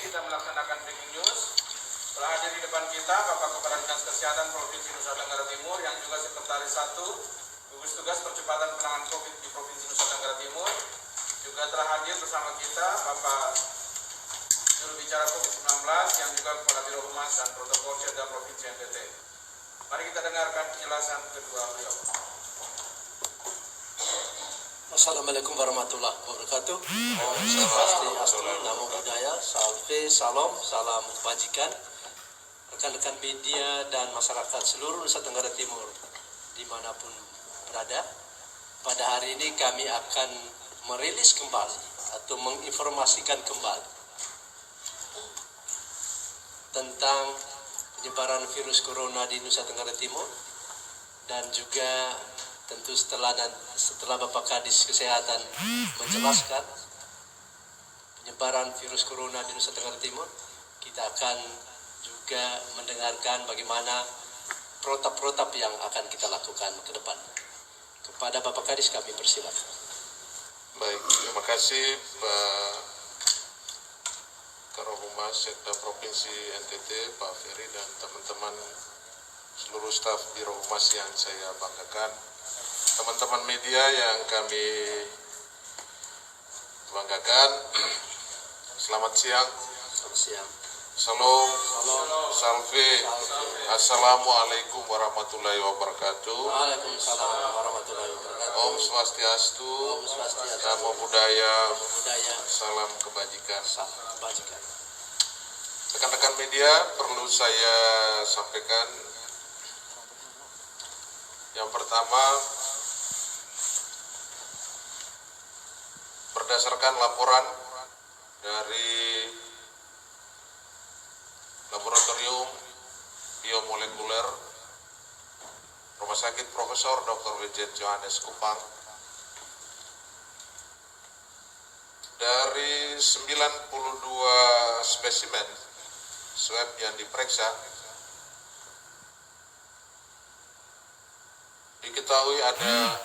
kita melaksanakan breaking news. Telah hadir di depan kita Bapak Kepala Dinas Kesehatan Provinsi Nusa Tenggara Timur yang juga Sekretaris 1 Gugus Tugas Percepatan Penanganan COVID di Provinsi Nusa Tenggara Timur. Juga telah hadir bersama kita Bapak Juru Bicara COVID-19 yang juga Kepala Biro Humas dan Protokol Kesehatan Provinsi NTT. Mari kita dengarkan penjelasan kedua beliau. Assalamualaikum warahmatullahi wabarakatuh. Om Swastiastu, Namo Buddhaya, Salve, Salam, salam kebajikan. Rekan-rekan media dan masyarakat seluruh Nusa Tenggara Timur dimanapun berada, pada hari ini kami akan merilis kembali atau menginformasikan kembali tentang penyebaran virus corona di Nusa Tenggara Timur, dan juga tentu setelah Bapak Kadis Kesehatan menjelaskan penyebaran virus corona di Nusa Tenggara Timur, kita akan juga mendengarkan bagaimana protap-protap yang akan kita lakukan ke depan. Kepada Bapak Kadis kami persilakan. Baik, terima kasih Pak Karohumas Sekda Provinsi NTT, Pak Ferry, dan teman-teman seluruh staf Biro Humas yang saya banggakan. Teman-teman media yang kami banggakan, selamat siang. Selamat siang. Salam, salve, assalamualaikum warahmatullahi wabarakatuh. Waalaikumsalam warahmatullahi wabarakatuh. Om Swastiastu, Om Swastiastu, Namo Buddhaya, Budaya, salam kebajikan. salam kebajikan. Rekan-rekan media, perlu saya sampaikan yang pertama, berdasarkan laporan dari Laboratorium Biomolekuler Rumah Sakit Profesor Dr. Wijen Johannes Kupang, dari 92 spesimen swab yang diperiksa, diketahui ada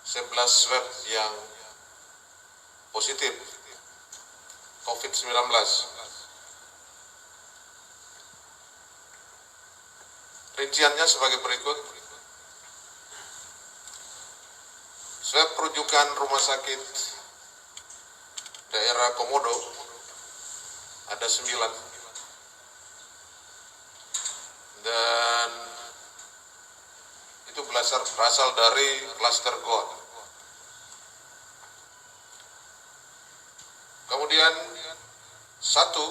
11 swab yang positif COVID-19. Rinciannya sebagai berikut. Swab rujukan Rumah Sakit Daerah Komodo ada 9, dan itu berasal dari klaster Goa. Kemudian satu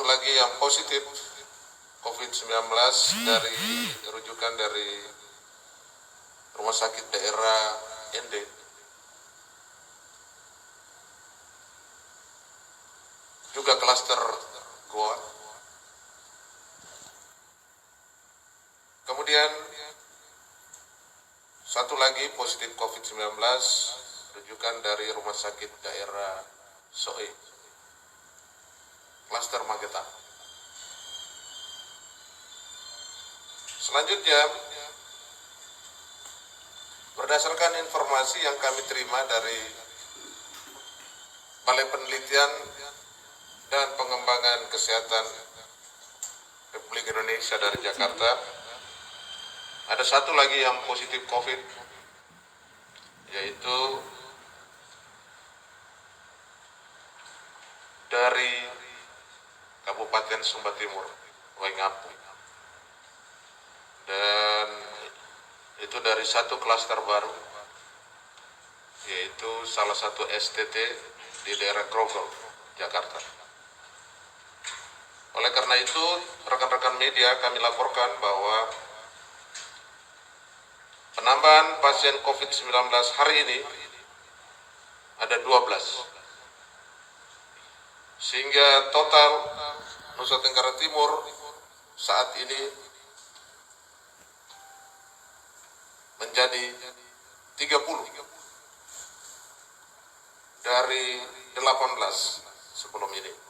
lagi yang positif COVID-19 dari rujukan dari Rumah Sakit Daerah ND. Juga klaster Goa. Kemudian satu lagi positif COVID-19 rujukan dari Rumah Sakit Daerah Soe, klaster Magetan. Selanjutnya, berdasarkan informasi yang kami terima dari Balai Penelitian dan Pengembangan Kesehatan Republik Indonesia dari Jakarta, ada satu lagi yang positif COVID, yaitu dari Kabupaten Sumba Timur, Waingapu, dan itu dari satu klaster baru, yaitu salah satu STT di daerah Grogol, Jakarta. Oleh karena itu, rekan-rekan media, kami laporkan bahwa penambahan pasien COVID-19 hari ini ada 12. Sehingga total Nusa Tenggara Timur saat ini menjadi 30 dari 18 sebelum ini.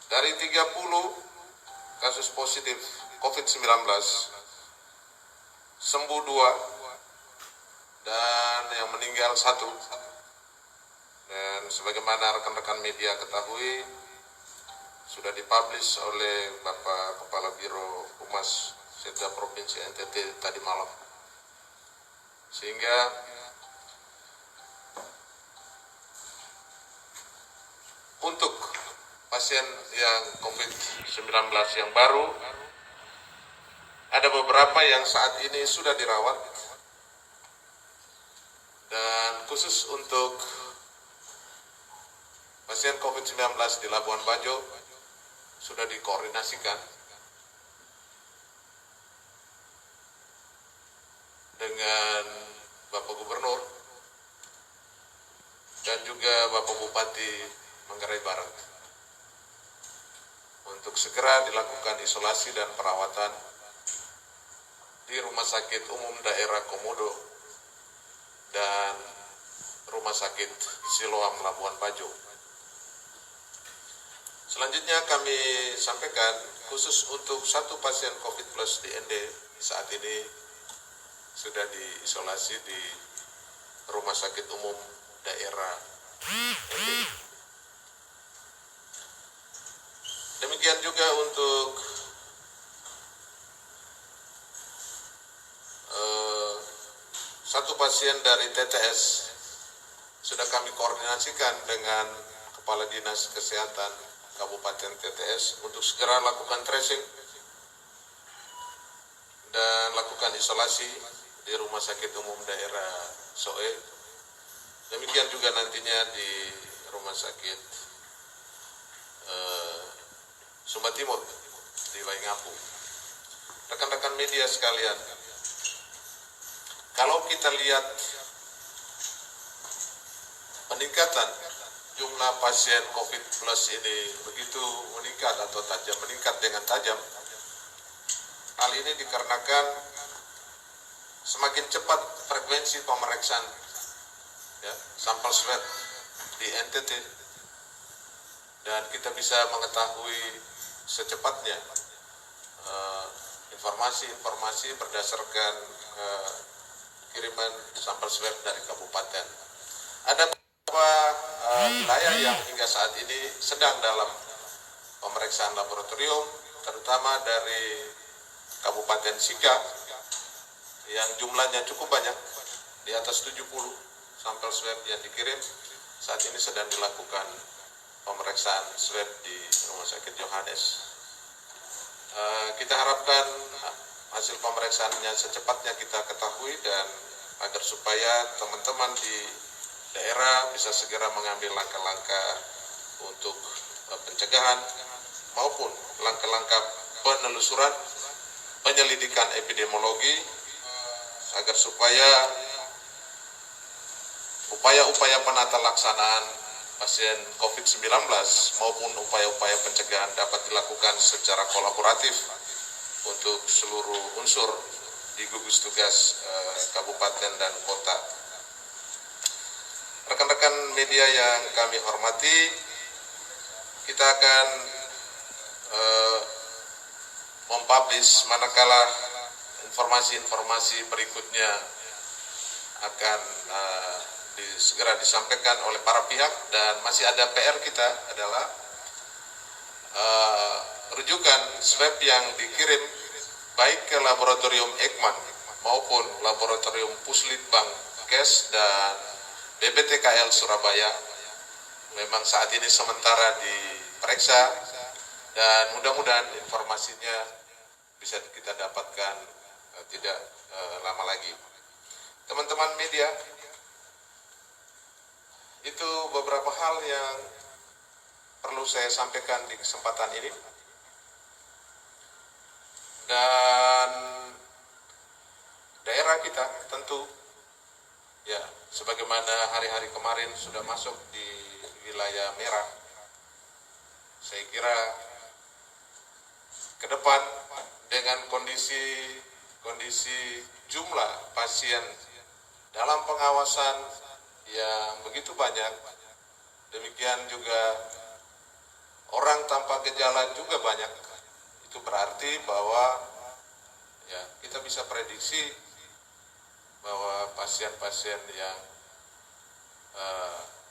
Dari 30 kasus positif COVID-19, sembuh 2 dan yang meninggal 1. Dan sebagaimana rekan-rekan media ketahui, sudah dipublish oleh Bapak Kepala Biro Humas Setda Provinsi NTT tadi malam. Sehingga untuk pasien yang COVID-19 yang baru, ada beberapa yang saat ini sudah dirawat, dan khusus untuk pasien COVID-19 di Labuan Bajo sudah dikoordinasikan dengan Bapak Gubernur dan juga Bapak Bupati Manggarai Barat untuk segera dilakukan isolasi dan perawatan di Rumah Sakit Umum Daerah Komodo dan Rumah Sakit Siloam Labuan Bajo. Selanjutnya kami sampaikan khusus untuk satu pasien COVID plus di ND saat ini sudah diisolasi di Rumah Sakit Umum Daerah ND. Demikian juga untuk satu pasien dari TTS sudah kami koordinasikan dengan Kepala Dinas Kesehatan Kabupaten TTS untuk segera lakukan tracing dan lakukan isolasi di Rumah Sakit Umum Daerah Soe. Demikian juga nantinya di Rumah Sakit Sumba Timur di Waingapu. Rekan-rekan media sekalian, kalau kita lihat peningkatan jumlah pasien COVID plus ini begitu meningkat atau meningkat dengan tajam, hal ini dikarenakan semakin cepat frekuensi pemeriksaan sampel swab di NTT, dan kita bisa mengetahui secepatnya informasi-informasi berdasarkan kiriman sampel swab dari kabupaten. Ada beberapa wilayah yang hingga saat ini sedang dalam pemeriksaan laboratorium, terutama dari Kabupaten Sika yang jumlahnya cukup banyak, di atas 70 sampel swab yang dikirim. Saat ini sedang dilakukan pemeriksaan swab di Rumah Sakit Johannes. Kita harapkan hasil pemeriksaannya secepatnya kita ketahui, dan agar supaya teman-teman di daerah bisa segera mengambil langkah-langkah untuk pencegahan maupun langkah-langkah penelusuran, penyelidikan epidemiologi, agar supaya upaya-upaya penata laksanaan pasien COVID-19 maupun upaya-upaya pencegahan dapat dilakukan secara kolaboratif untuk seluruh unsur di gugus tugas kabupaten dan kota. Rekan-rekan media yang kami hormati, kita akan mempublish manakala informasi-informasi berikutnya akan segera disampaikan oleh para pihak. Dan masih ada PR kita adalah rujukan swab yang dikirim baik ke laboratorium Ekman maupun laboratorium Puslitbang Kes dan BPTKL Surabaya memang saat ini sementara diperiksa, dan mudah-mudahan informasinya bisa kita dapatkan tidak lama lagi. Teman-teman media, itu beberapa hal yang perlu saya sampaikan di kesempatan ini. Dan daerah kita tentu ya sebagaimana hari-hari kemarin sudah masuk di wilayah merah. Saya kira ke depan dengan kondisi jumlah pasien dalam pengawasan yang begitu banyak, demikian juga orang tanpa gejala juga banyak, itu berarti bahwa ya kita bisa prediksi bahwa pasien-pasien yang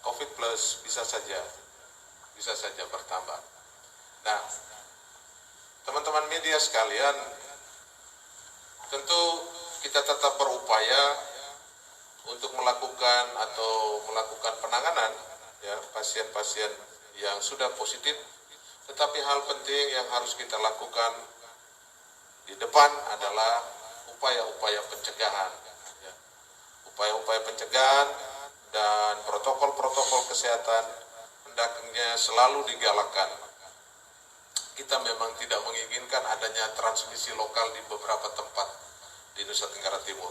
COVID plus bisa saja bertambah. Nah, teman-teman media sekalian, tentu kita tetap berupaya untuk melakukan penanganan ya pasien-pasien yang sudah positif. Tetapi hal penting yang harus kita lakukan di depan adalah upaya-upaya pencegahan. Ya. Upaya-upaya pencegahan dan protokol-protokol kesehatan hendaknya selalu digalakkan. Kita memang tidak menginginkan adanya transmisi lokal di beberapa tempat di Nusa Tenggara Timur.